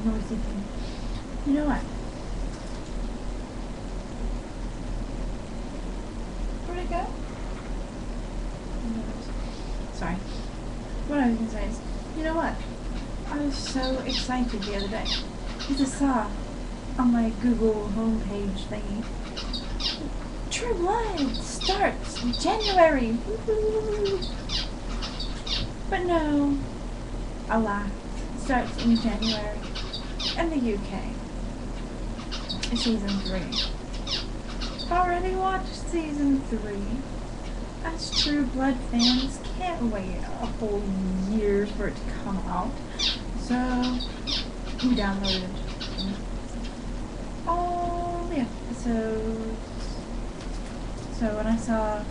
noisy thing. You know what? Where'd it go? Sorry. What I was going to say is, you know what? I was so excited the other day because I saw on my Google homepage thingy, True Blood starts in January. Woo-hoo. But no, alas, it starts in January in the UK. In season 3. Already watched season 3. As True Blood fans, can't wait a whole year for it to come out. So, we downloaded all the episodes. So when I saw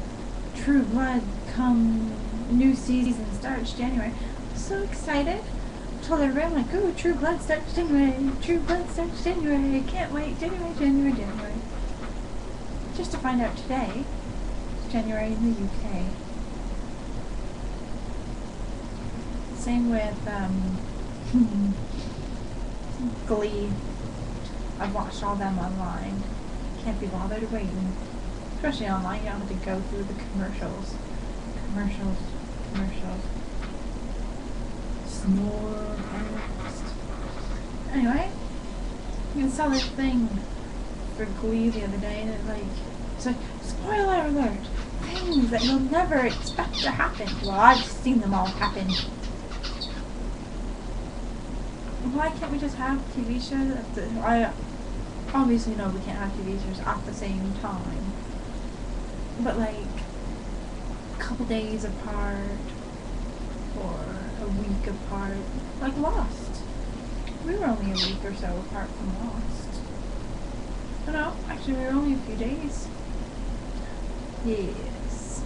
True Blood come, new season starts January, I was so excited. I told everyone, like, ooh, True Blood starts January, True Blood starts January, can't wait, January. Just to find out today, it's January in the UK. Same with, Glee. I've watched all them online. Can't be bothered waiting. Especially online, you don't have to go through the commercials. Snore next. Anyway, I saw this thing for Glee the other day, and it's like, spoiler alert! Things that you'll never expect to happen. Well, I've seen them all happen. Why can't we just have TV shows? I obviously know we can't have TV shows at the same time. But like, a couple days apart, or a week apart, like Lost. We were only a week or so apart from Lost. No, actually we were only a few days. Yes.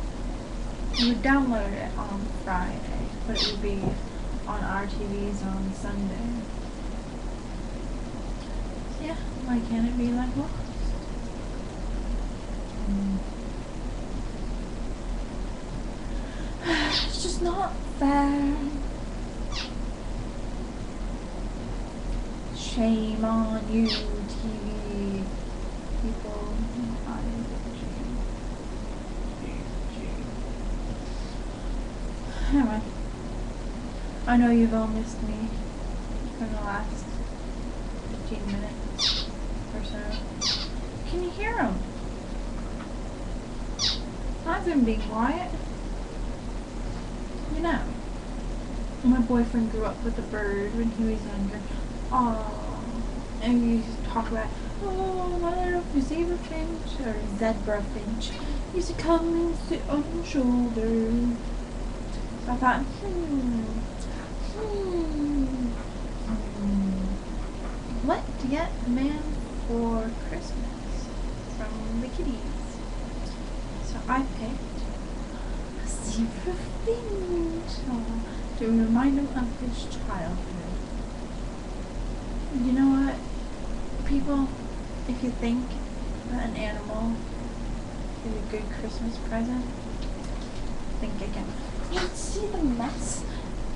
We would download it on Friday, but it would be on our TVs on Sunday. Yeah, why can't it be like Lost? It's just not fair. Shame on you, TV people. Anyway, I know you've all missed me for the last 15 minutes or so. Can you hear them? I've been being quiet. You know, my boyfriend grew up with a bird when he was younger. Oh, and we used to talk about, oh, my little zebra finch or zebra finch used to come and sit on your shoulder. So I thought, what to get the man for Christmas from the kitties? So I picked a zebra finch to remind him of his childhood. You know what? People, if you think that an animal is a good Christmas present, think again. You see the mess?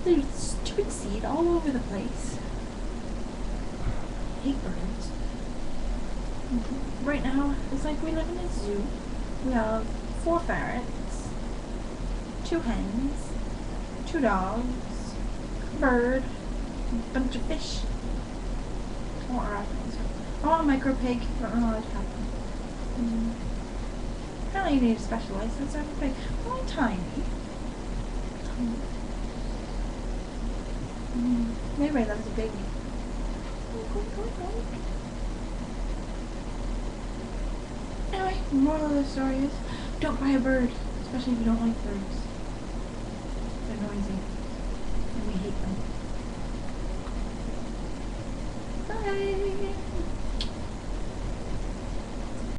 There's stupid seed all over the place. I hate birds. Right now, it's like we live in a zoo. We have 4 ferrets, 2 hens, 2 dogs, a bird, a bunch of fish. I want rabbits. I want a micro pig. I don't know how to have them. Apparently you need a special license to have a pig. Only tiny. Everybody loves a baby. Anyway, the moral of the story is, don't buy a bird, especially if you don't like birds. They're noisy, and we hate them. Bye!